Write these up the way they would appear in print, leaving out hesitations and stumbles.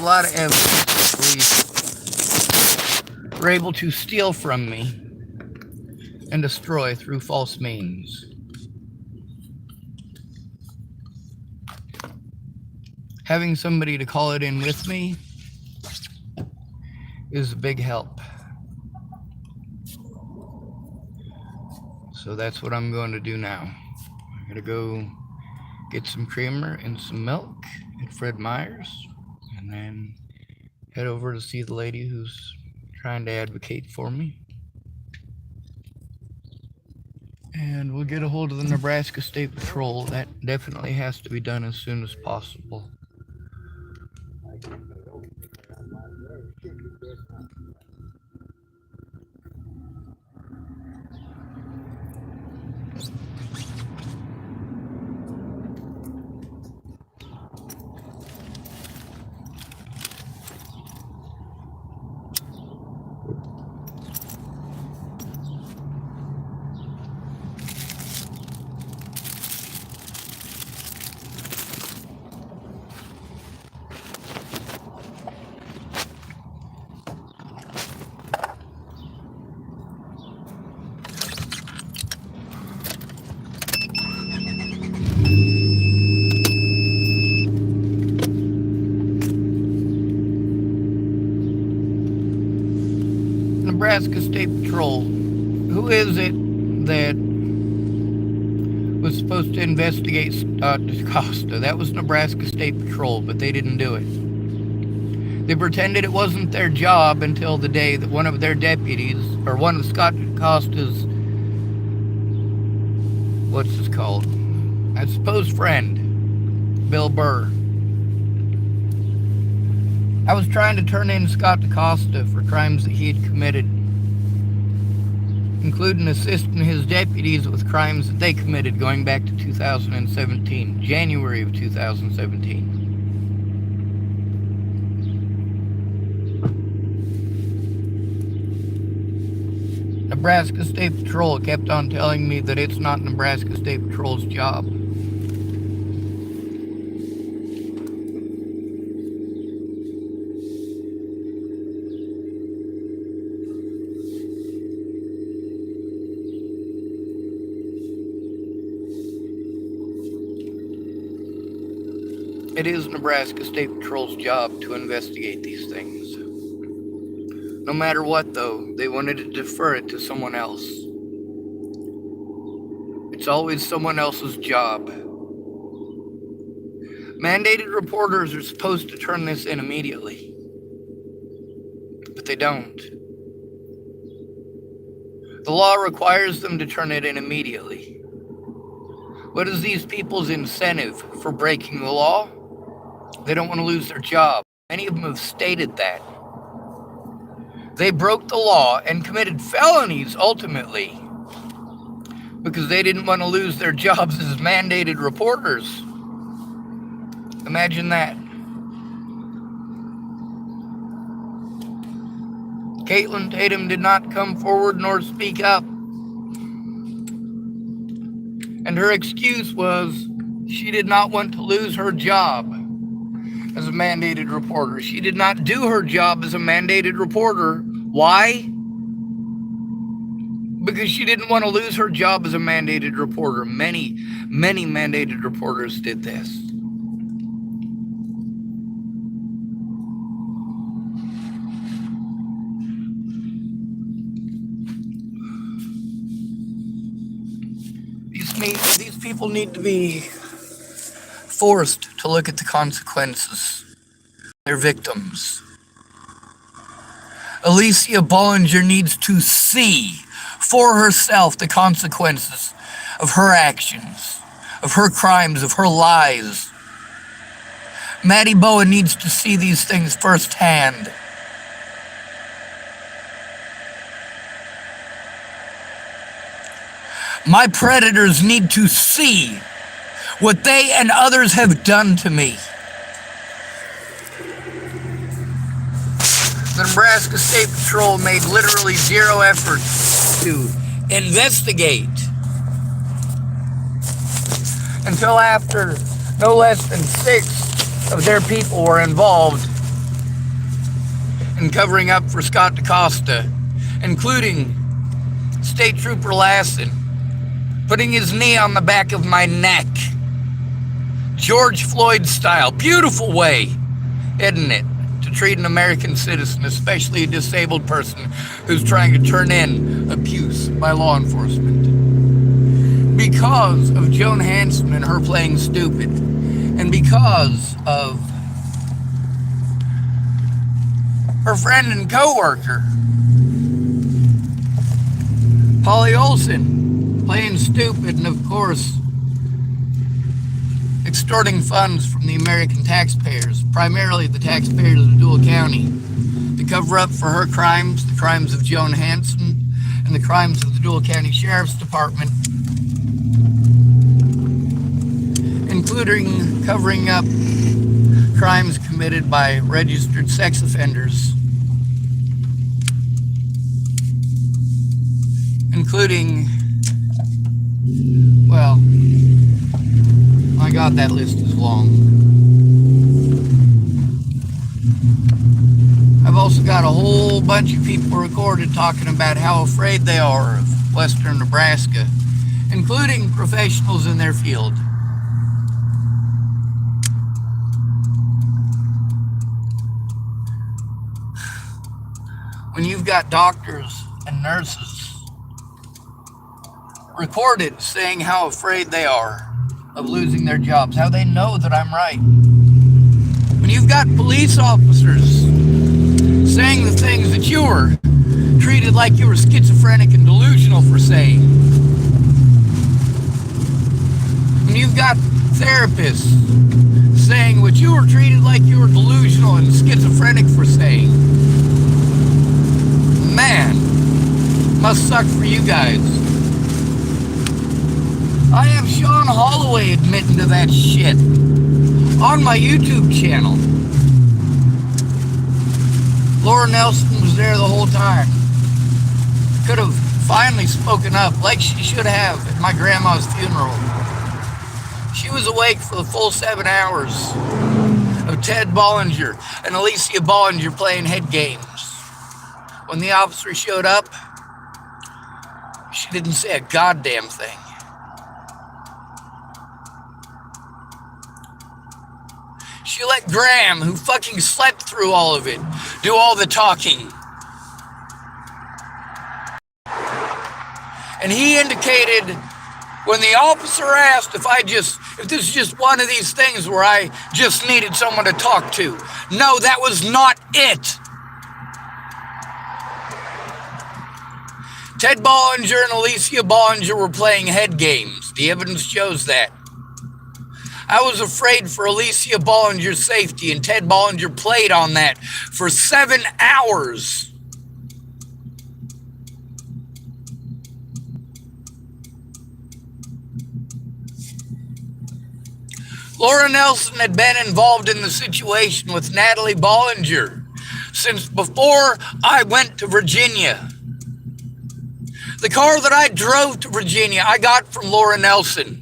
lot of evidence the police were able to steal from me and destroy through false means. Having somebody to call it in with me is a big help. So that's what I'm going to do now. I'm going to go get some creamer and some milk at Fred Meyer's, and then head over to see the lady who's trying to advocate for me. And we'll get a hold of the Nebraska State Patrol. That definitely has to be done as soon as possible. Nebraska State Patrol. Who is it that was supposed to investigate Scott DaCosta? That was Nebraska State Patrol, but they didn't do it. They pretended it wasn't their job until the day that one of their deputies, or one of Scott DaCosta's, I suppose friend, Bill Burr. I was trying to turn in Scott DaCosta for crimes that he had committed, including assisting his deputies with crimes that they committed going back to 2017, January of 2017. Nebraska State Patrol kept on telling me that it's not Nebraska State Patrol's job. It is Nebraska State Patrol's job to investigate these things. No matter what, though, they wanted to defer it to someone else. It's always someone else's job. Mandated reporters are supposed to turn this in immediately, but they don't. The law requires them to turn it in immediately. What is these people's incentive for breaking the law? They don't want to lose their job. Many of them have stated that. They broke the law and committed felonies ultimately because they didn't want to lose their jobs as mandated reporters. Imagine that. Caitlin Tatum did not come forward nor speak up. And her excuse was she did not want to lose her job as a mandated reporter. She did not do her job as a mandated reporter. Why? Because she didn't want to lose her job as a mandated reporter. Many mandated reporters did this. These people need to be forced to look at the consequences. They're victims. Alicia Bollinger needs to see for herself the consequences of her actions, of her crimes, of her lies. Maddie Bowen needs to see these things firsthand. My predators need to see what they and others have done to me. The Nebraska State Patrol made literally zero efforts to investigate until after no less than 6 of their people were involved and covering up for Scott DaCosta, including State Trooper Lassen, putting his knee on the back of my neck, George Floyd style. Beautiful way, isn't it, to treat an American citizen, especially a disabled person who's trying to turn in abuse by law enforcement. Because of Joan Hanson and her playing stupid, and because of her friend and co-worker, Polly Olson, playing stupid, and of course, extorting funds from the American taxpayers, primarily the taxpayers of Dual County, to cover up for her crimes, the crimes of Joan Hanson, and the crimes of the Dual County Sheriff's Department, including covering up crimes committed by registered sex offenders, including, well, my God, that list is long. I've also got a whole bunch of people recorded talking about how afraid they are of western Nebraska, including professionals in their field. When you've got doctors and nurses recorded saying how afraid they are of losing their jobs, how they know that I'm right. When you've got police officers saying the things that you were treated like you were schizophrenic and delusional for saying. When you've got therapists saying what you were treated like you were delusional and schizophrenic for saying. Man, must suck for you guys. I have Sean Holloway admitting to that shit on my YouTube channel. Laura Nelson was there the whole time. Could have finally spoken up like she should have at my grandma's funeral. She was awake for the full 7 hours of Ted Bollinger and Alicia Bollinger playing head games. When the officer showed up, she didn't say a goddamn thing. She let Graham, who fucking slept through all of it, do all the talking. And he indicated when the officer asked if this is just one of these things where I just needed someone to talk to. No, that was not it. Ted Bollinger and Alicia Bollinger were playing head games. The evidence shows that. I was afraid for Alicia Bollinger's safety, and Ted Bollinger played on that for 7 hours. Laura Nelson had been involved in the situation with Natalie Bollinger since before I went to Virginia. The car that I drove to Virginia, I got from Laura Nelson.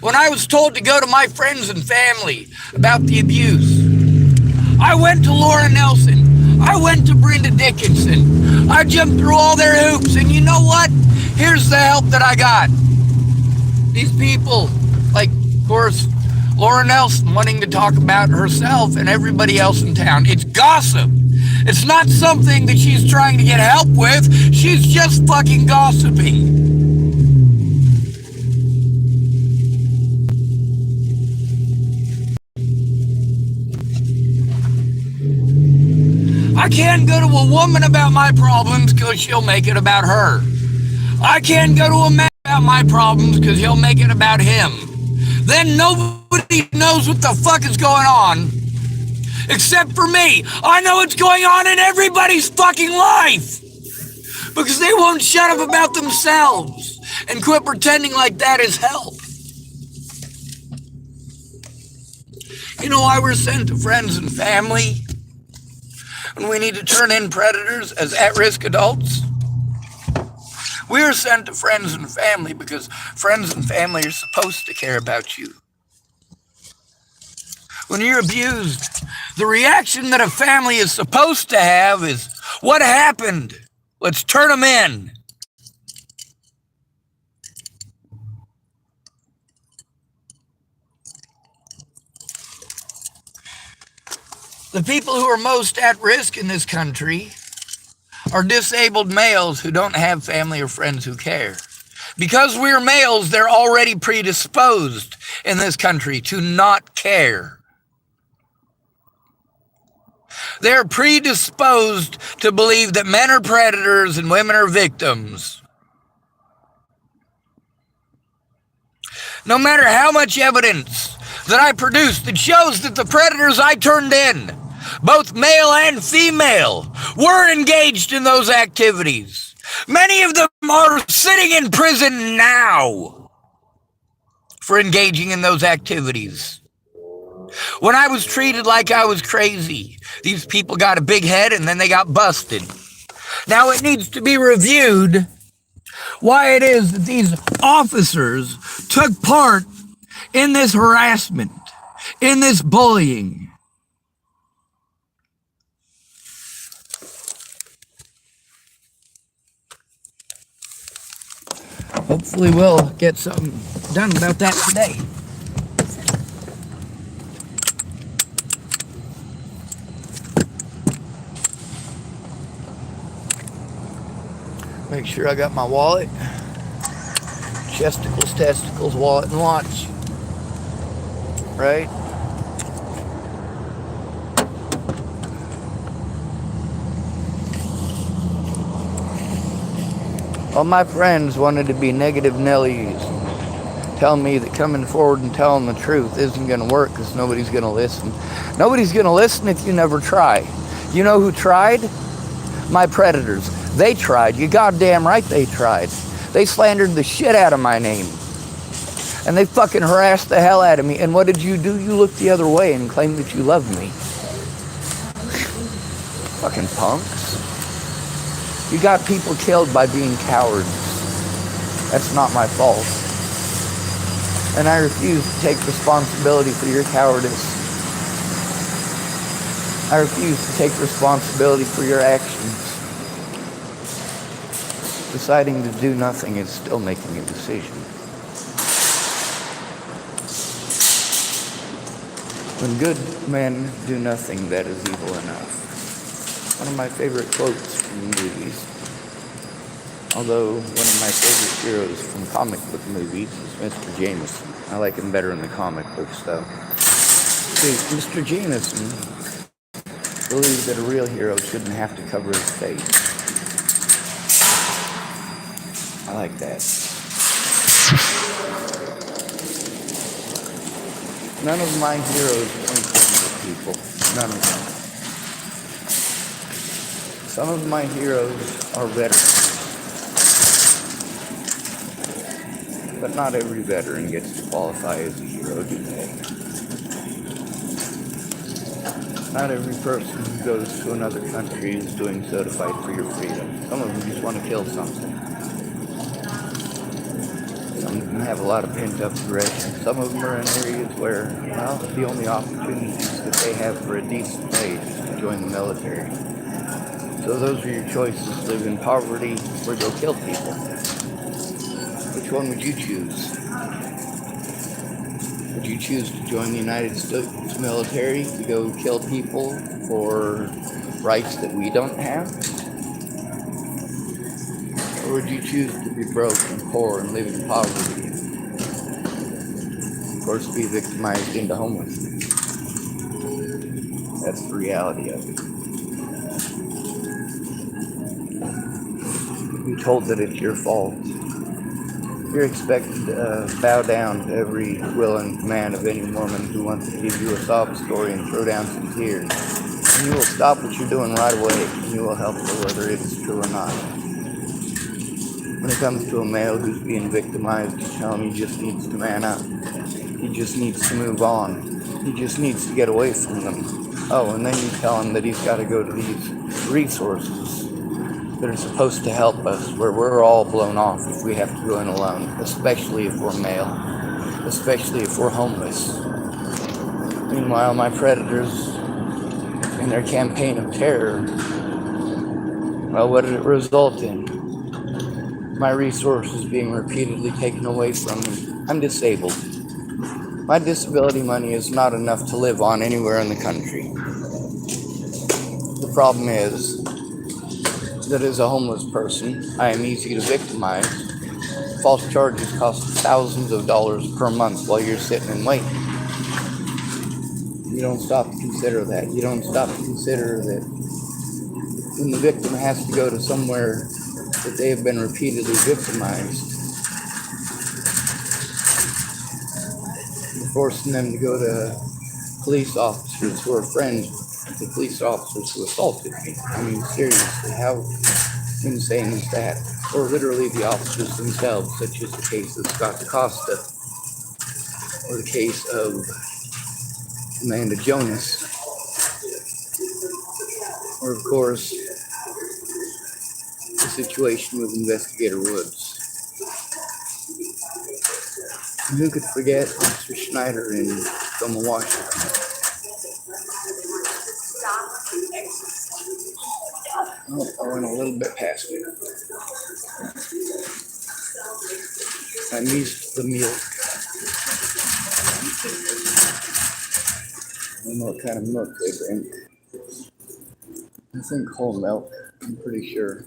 When I was told to go to my friends and family about the abuse, I went to Laura Nelson. I went to Brenda Dickinson. I jumped through all their hoops, and you know what? Here's the help that I got. These people, like, of course, Laura Nelson wanting to talk about herself and everybody else in town. It's gossip. It's not something that she's trying to get help with. She's just fucking gossiping. I can't go to a woman about my problems because she'll make it about her. I can't go to a man about my problems because he'll make it about him. Then nobody knows what the fuck is going on except for me. I know what's going on in everybody's fucking life because they won't shut up about themselves and quit pretending like that is help. You know why we're sent to friends and family when we need to turn in predators as at-risk adults? We're sent to friends and family because friends and family are supposed to care about you. When you're abused, The reaction that a family is supposed to have is, what happened? Let's turn them in. The people who are most at risk in this country are disabled males who don't have family or friends who care. Because we're males, they're already predisposed in this country to not care. They're predisposed to believe that men are predators and women are victims. No matter how much evidence that I produce that shows that the predators I turned in, both male and female, were engaged in those activities. Many of them are sitting in prison now for engaging in those activities. When I was treated like I was crazy, these people got a big head and then they got busted. Now it needs to be reviewed why it is that these officers took part in this harassment, in this bullying. Hopefully we'll get something done about that today. Make sure I got my wallet, chesticles, testicles, wallet, and watch. Right? All my friends wanted to be negative Nellies, tell me that coming forward and telling the truth isn't going to work because nobody's going to listen. Nobody's going to listen if you never try. You know who tried? My predators. They tried. You goddamn right they tried. They slandered the shit out of my name. And they fucking harassed the hell out of me. And what did you do? You looked the other way and claimed that you loved me. Fucking punks. You got people killed by being cowards. That's not my fault. And I refuse to take responsibility for your cowardice. I refuse to take responsibility for your actions. Deciding to do nothing is still making a decision. When good men do nothing, that is evil enough. One of my favorite quotes from movies. Although one of my favorite heroes from comic book movies is Mr. Jameson. I like him better in the comic books, though. See, Mr. Jameson believed that a real hero shouldn't have to cover his face. I like that. None of my heroes point fingers at people. None of them. Some of my heroes are veterans. But not every veteran gets to qualify as a hero, do they? Not every person who goes to another country is doing so to fight for your freedom. Some of them just want to kill something. Some of them have a lot of pent-up aggression. Some of them are in areas where, well, the only opportunities that they have for a decent wage is to join the military. So those are your choices: live in poverty or go kill people. Which one would you choose? Would you choose to join the United States military to go kill people for rights that we don't have? Or would you choose to be broke and poor and live in poverty? Of course, be victimized into homelessness. That's the reality of it. You're told that it's your fault. You're expected to bow down to every will and command of any woman who wants to give you a sob story and throw down some tears. And you will stop what you're doing right away, and you will help her whether it is true or not. When it comes to a male who's being victimized, you tell him he just needs to man up. He just needs to move on. He just needs to get away from them. Oh, and then you tell him that he's got to go to these resources that are supposed to help us, where we're all blown off if we have to go in alone, especially if we're male, especially if we're homeless. Meanwhile, my predators and their campaign of terror, well, what did it result in? My resources being repeatedly taken away from me. I'm disabled. My disability money is not enough to live on anywhere in the country. The problem is that as a homeless person, I am easy to victimize. False charges cost thousands of dollars per month while you're sitting and waiting. You don't stop to consider that. You don't stop to consider that when the victim has to go to somewhere that they have been repeatedly victimized, you're forcing them to go to police officers who are friends with the police officers who assaulted me. I mean, seriously, how insane is that? Or literally the officers themselves, such as the case of Scott DaCosta, or the case of Amanda Jonas, or of course, the situation with Investigator Woods. And who could forget Officer Schneider in Tacoma, Washington? Oh, I went a little bit past it. I missed the milk. I don't know what kind of milk they drink. I think whole milk, I'm pretty sure.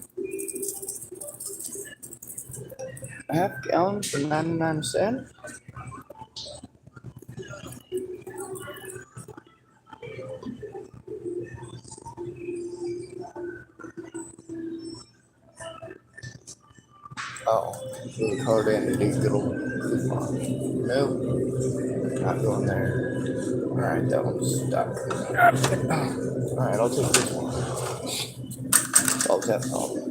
A half gallon for 99 cents? Oh, so the card ended a good old coupon. Nope, not going there. Alright, that one's stuck. Alright, I'll take this one. Solves that problem.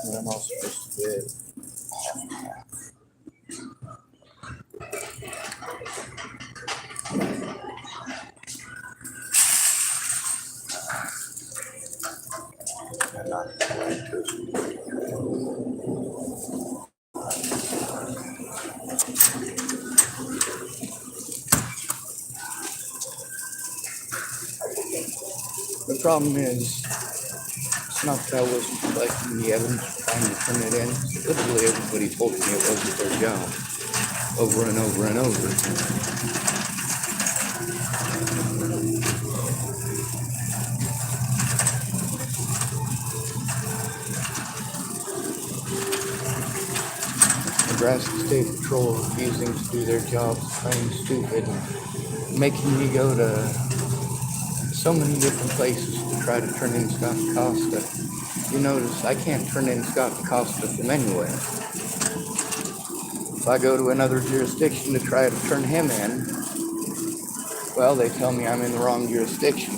What am I supposed to get? I'm not going to. The problem is, it's not that I wasn't collecting the evidence trying to turn it in. Literally everybody told me it wasn't their job. Over and over and over. Nebraska State Patrol refusing to do their jobs, playing stupid, and making me go to so many different places to try to turn in Scott DaCosta. You notice I can't turn in Scott DaCosta from anywhere. If I go to another jurisdiction to try to turn him in, well, they tell me I'm in the wrong jurisdiction.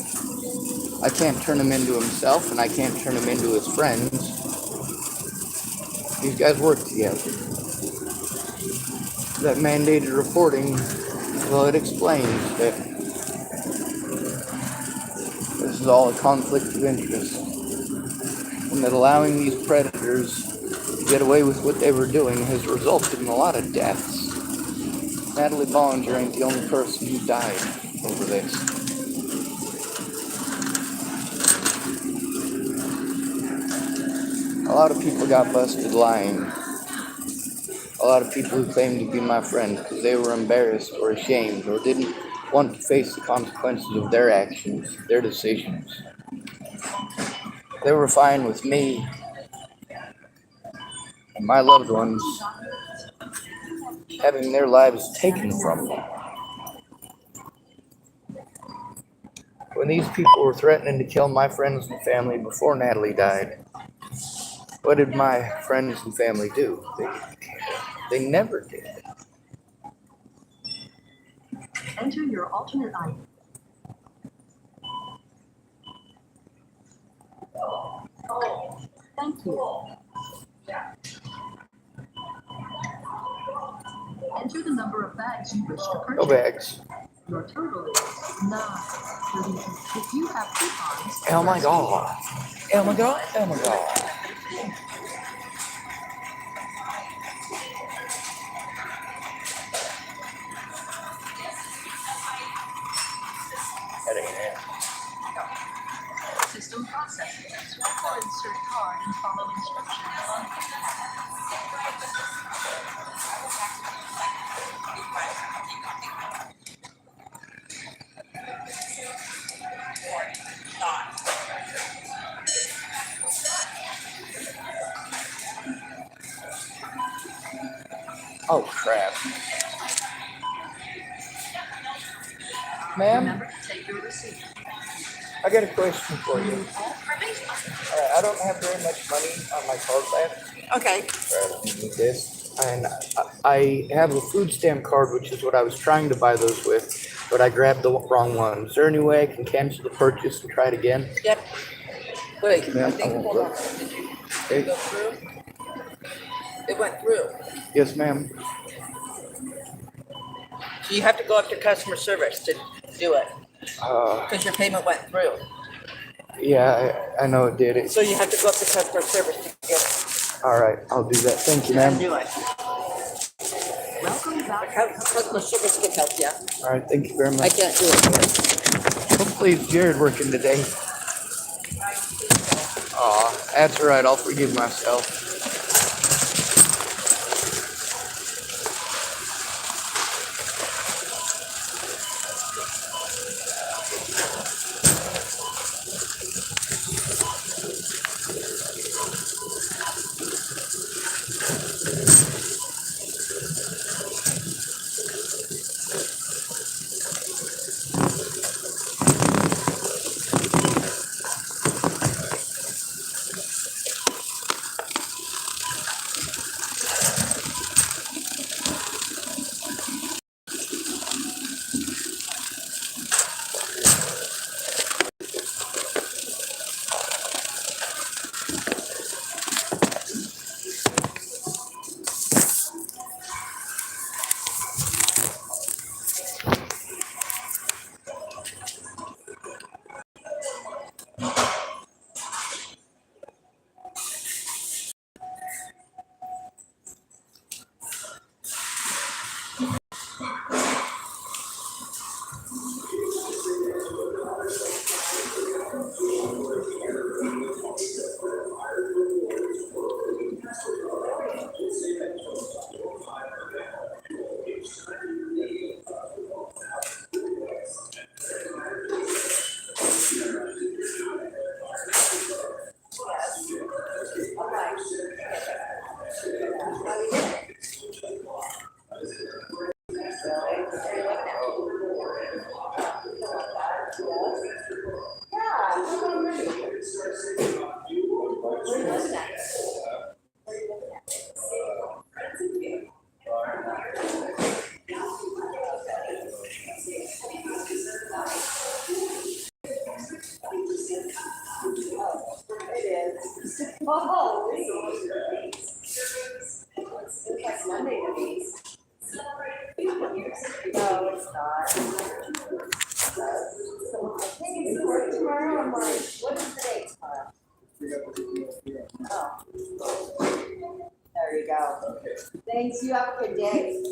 I can't turn him into himself, and I can't turn him into his friends. These guys work together. That mandated reporting, well, it explains that this is all a conflict of interest, and that allowing these predators to get away with what they were doing has resulted in a lot of deaths. Natalie Bollinger ain't the only person who died over this. A lot of people got busted lying. A lot of people who claimed to be my friend because they were embarrassed or ashamed or didn't want to face the consequences of their actions, their decisions. They were fine with me and my loved ones having their lives taken from them. When these people were threatening to kill my friends and family before Natalie died, what did my friends and family do? They didn't care. They never did. Enter your alternate item. Thank you. Enter the number of bags you wish to purchase. No bags. Your total is 9. If you have coupons. Oh my god. Oh my god. Oh my god. That ain't it. System processing. Swipe or insert card and follow instructions on the Oh crap. Ma'am, Remember to take your receipt. I got a question for you. I don't have very much money on my card left. Okay. I don't need this. And I have a food stamp card, which is what I was trying to buy those with, but I grabbed the wrong one. Is there any way I can cancel the purchase and try it again? Yep. Wait, I Ma'am, think, won't hold on. look. Did you Okay. go through? It went through. Yes, ma'am. So you have to go up to customer service to do it because your payment went through. Yeah, I know it did it. So you have to go up to customer service to get it. All right, I'll do that. Thank you, And ma'am. do it. Welcome back. Customer service can help you. All right, thank you very I much. can't do it here. Hopefully it's Jared working today. Aw, that's all right. I'll forgive myself. Oh, really? It's like Monday to me. No, it's not. So I think it's work tomorrow. I'm like, what is the date tomorrow? Oh. There you go. Thanks. You have a good day.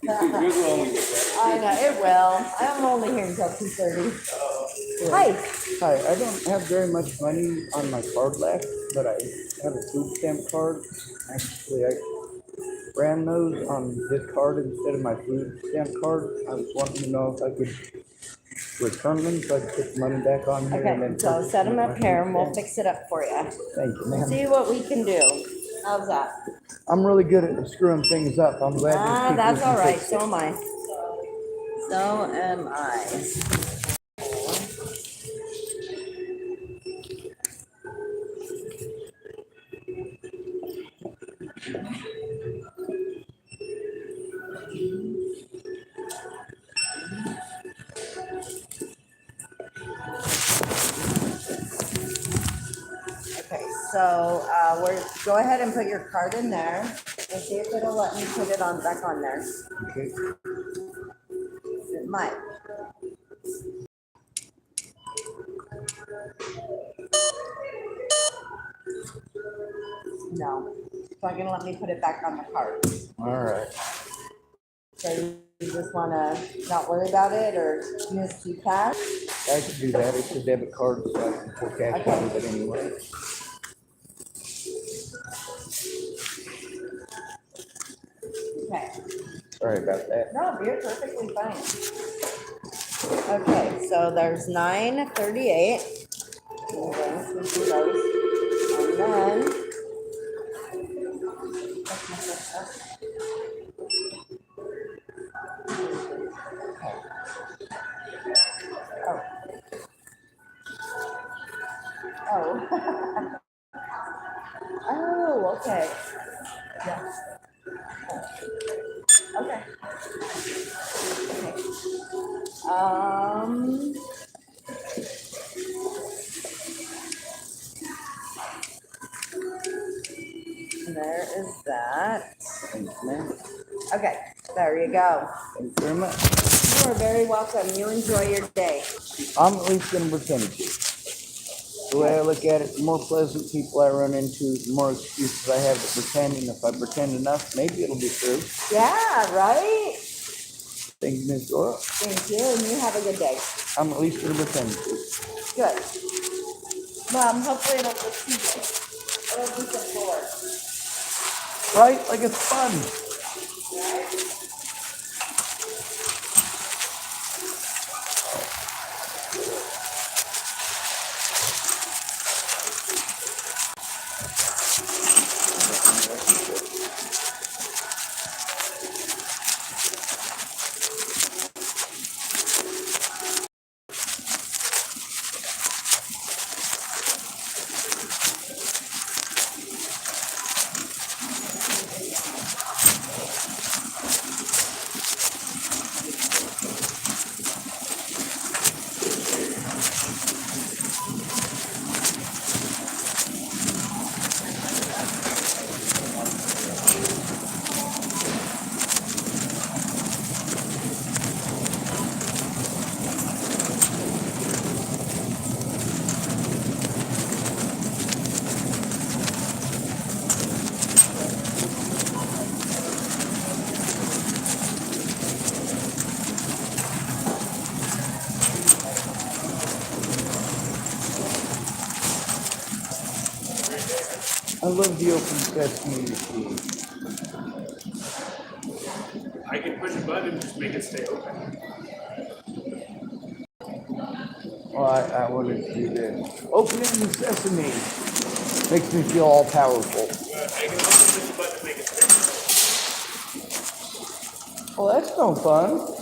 I know, it will. I'm only here until 2:30. Hi. Hi, I don't have very much money on my card left, but I have a food stamp card. Actually, I ran those on this card instead of my food stamp card. I was wanting to know if I could return them so I could put the money back on here. And Okay, then so purchase set them with up my here food and we'll stamp. fix it up for you. Thank you, ma'am. See what we can do. How's that? I'm really good at screwing things up. I'm glad these people That's can all right. fix it. So am I. So am I. Okay, so go ahead and put your card in there and see if it'll let me put it on back on there. Okay. It might. No, it's not gonna let me put it back on the card. All right. So you just want to not worry about it or use keypad? I could do that. It's a debit card, so I can pull cash out of it anyway. Okay. Sorry about that. No, you're perfectly fine. Okay, so there's 938. And then oh. Oh, okay. Yeah. Okay. There is that. Thanks, man. Okay, there you go. Thanks very much. You are very welcome. You enjoy your day. I'm at least going to pretend to. The way I look at it, the more pleasant people I run into, the more excuses I have to pretend. And if I pretend enough, maybe it'll be true. Yeah, right? Thank you, Ms. Dora. Thank you, and you have a good day. I'm at least going to pretend to. Good. Hopefully it'll just be some more. Right? Like it's fun. I love the open sesame machine. I can push a button and just make it stay open. Well, I wanted to do this. Opening the sesame makes me feel all powerful. I can also push a button to make it stay open. Well, that's no fun.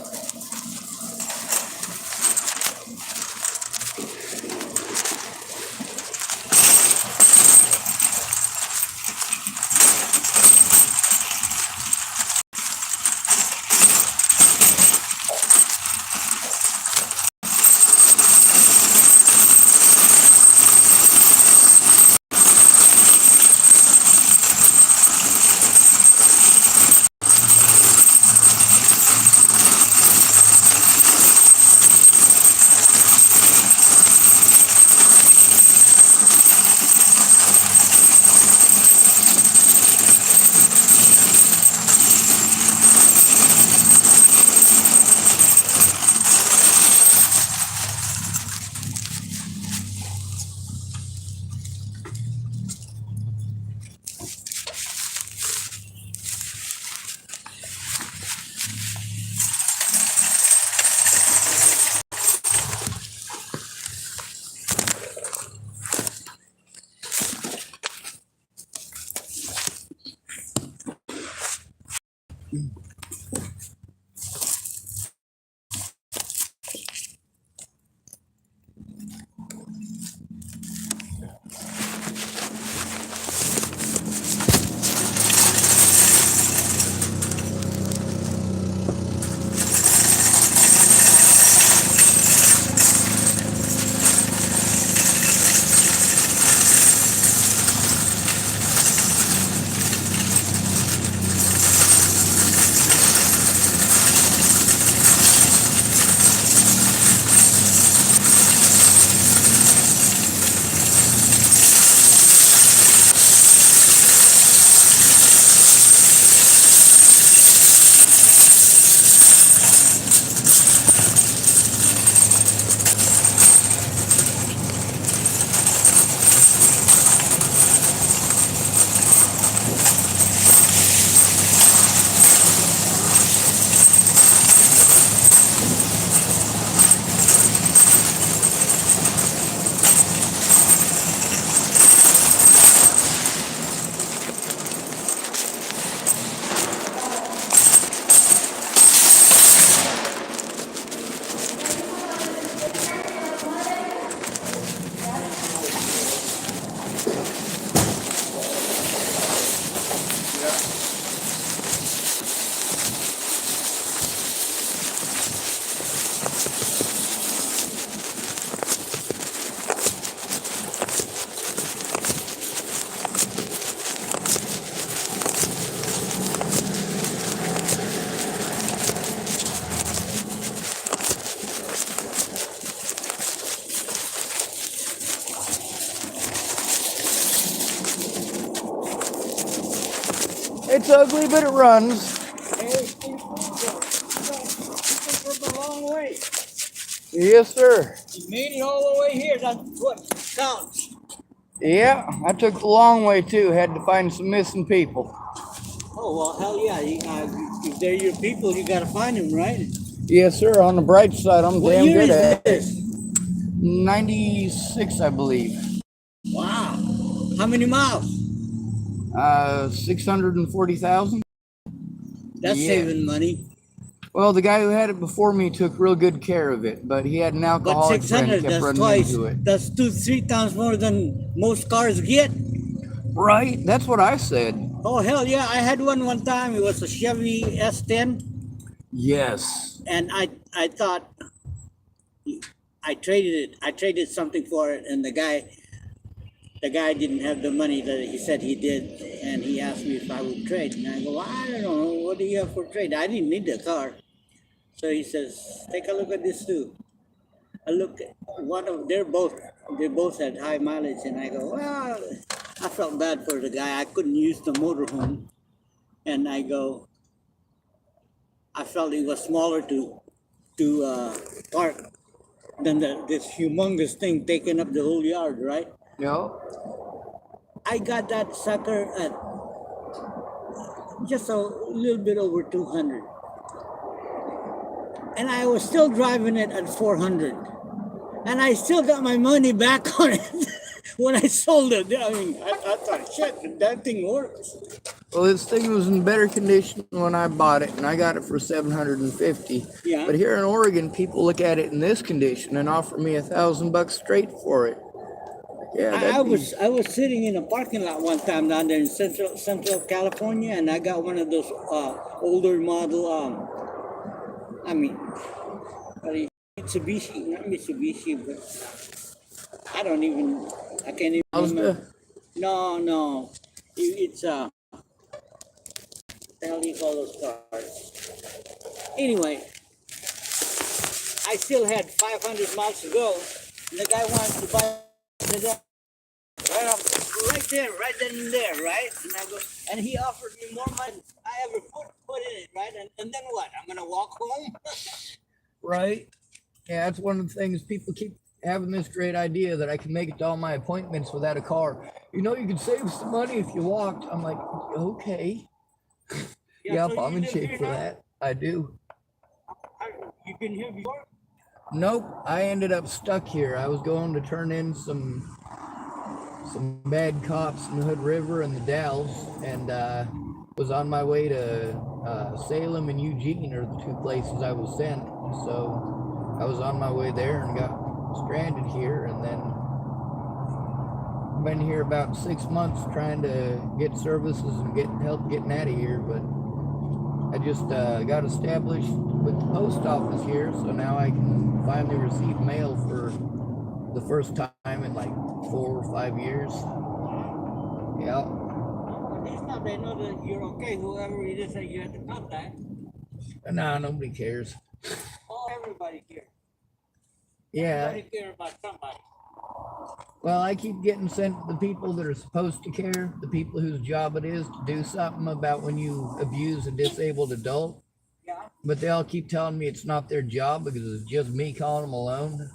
It's ugly, but it runs. Hey, Steve, from a long way. Yes, sir. You made it all the way here. That's what counts. Yeah, I took the long way too. Had to find some missing people. Oh, well, hell yeah. If they're your people, you got to find them, right? Yes, sir. On the bright side, I'm What damn year good is at it. this? 96, I believe. Wow. How many miles? 640,000. That's Yeah. saving money. Well, the guy who had it before me took real good care of it, but he had an But alcoholic friend 600, kept that's running twice. into it. That's 2-3 times more than most cars get. Right? That's what I said. Oh, hell yeah. I had one time. It was a Chevy S10. Yes. And I thought I traded it. I traded something for it. And the guy didn't have the money that he said he did, and he asked me if I would trade. And I go, I don't know, what do you have for trade? I didn't need the car. So he says, take a look at this too. I look at they both had high mileage, and I go, well, I felt bad for the guy. I couldn't use the motorhome, and I go, I felt it was smaller to park than this humongous thing taking up the whole yard, right? No. I got that sucker at just a little bit over 200. And I was still driving it at 400. And I still got my money back on it when I sold it. I mean, I thought, shit, that thing works. Well, this thing was in better condition when I bought it, and I got it for $750. Yeah. But here in Oregon, people look at it in this condition and offer me $1,000 straight for it. Yeah, I was sitting in a parking lot one time down there in Central California, and I got one of those older model. Mitsubishi, not Mitsubishi, but I can't even remember. No, it's what the hell do you call those cars? Anyway, I still had 500 miles to go, and the guy wanted to buy the right then and there, right? And I go, and he offered me more money than I ever put in it, right? And then what? I'm gonna walk home? Right? Yeah, that's one of the things people keep having this great idea that I can make it to all my appointments without a car. You know, you can save some money if you walked. I'm like, okay. Yep, so I'm you in live shape here for now? that. I do. You've been here before? Nope, I ended up stuck here. I was going to turn in some bad cops in the Hood River and the Dalles, and was on my way to Salem and Eugene are the two places I was sent. So I was on my way there and got stranded here, and then been here about 6 months trying to get services and get help getting out of here. But I just got established with the post office here, so now I can finally receive mail for the first time in like 4 or 5 years. Yeah. It's not they know that you're okay, whoever it is that you have to contact. Nah, nobody cares. Oh, everybody cares. Yeah. Everybody cares about somebody. Well, I keep getting sent to the people that are supposed to care, the people whose job it is to do something about when you abuse a disabled adult. Yeah. But they all keep telling me it's not their job because it's just me calling them alone.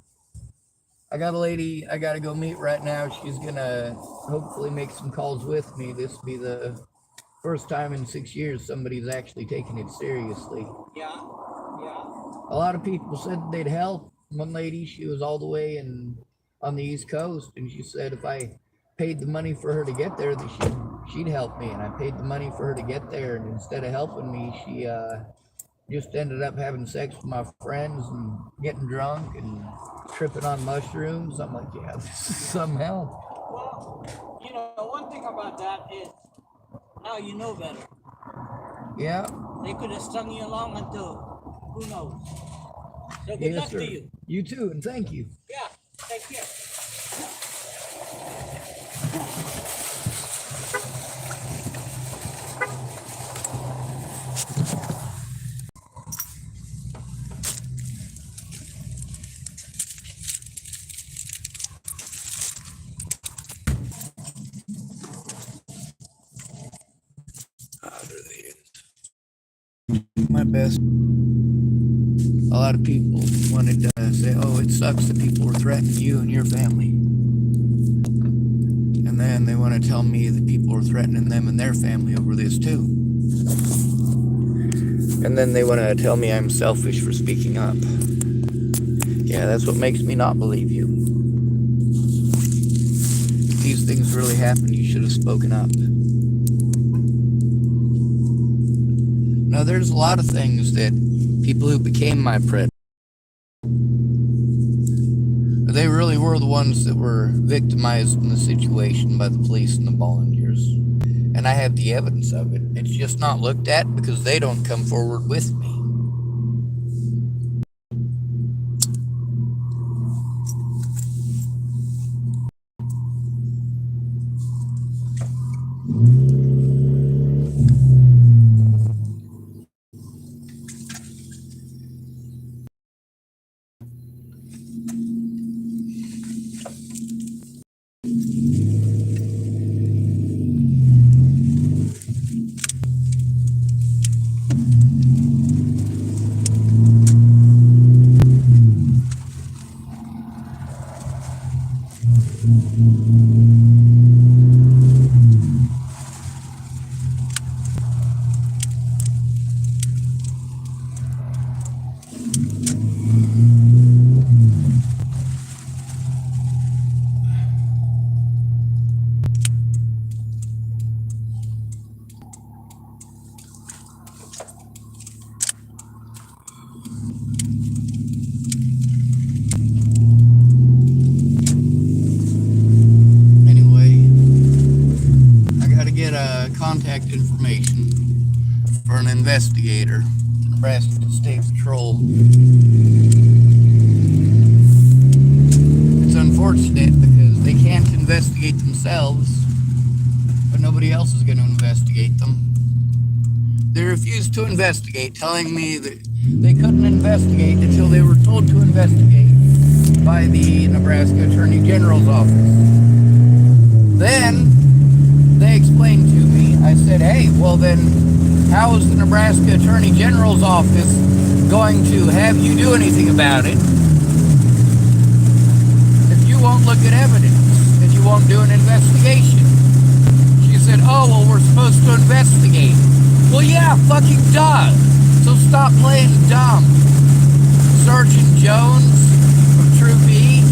I got a lady I got to go meet right now. She's going to hopefully make some calls with me. This will be the first time in 6 years somebody's actually taking it seriously. Yeah. A lot of people said they'd help. One lady, she was all the way on the East Coast, and she said if I paid the money for her to get there, that she'd help me. And I paid the money for her to get there, and instead of helping me, she just ended up having sex with my friends and getting drunk and tripping on mushrooms. I'm like, yeah, this is some help. Well, you know, one thing about that is now you know better. Yeah. They could have strung you along until who knows. So good luck to you. You too, and thank you. Yeah, take care. There my best. A lot of people wanted to say, oh, it sucks that people were threatening you and your family. And then they want to tell me that people are threatening them and their family over this too. And then they want to tell me I'm selfish for speaking up. Yeah, that's what makes me not believe you. If these things really happened, you should have spoken up. Now, there's a lot of things that people who became my predators, they really were the ones that were victimized in the situation by the police and the volunteers. And I have the evidence of it. It's just not looked at because they don't come forward with me. Contact information for an investigator, Nebraska State Patrol. It's unfortunate because they can't investigate themselves, but nobody else is going to investigate them. They refused to investigate, telling me that they couldn't investigate until they were told to investigate by the Nebraska Attorney General's office. Then they explained to me, I said, hey, well then, how is the Nebraska Attorney General's office going to have you do anything about it if you won't look at evidence and you won't do an investigation? She said, oh, well, we're supposed to investigate. Well, yeah, fucking duh. So stop playing dumb. Sergeant Jones from Troop E.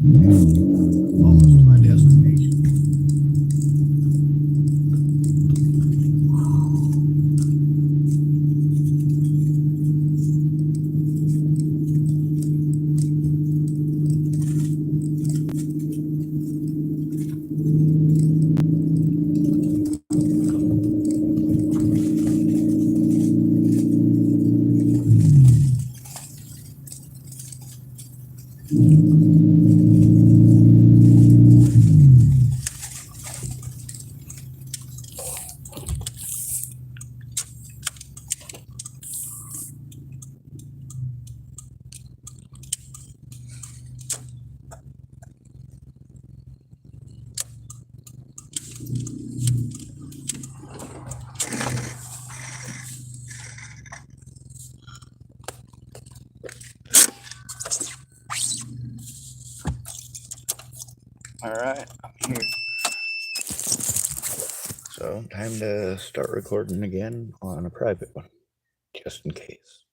Almost to my destination. All right, I'm here. So, time to start recording again on a private one, just in case.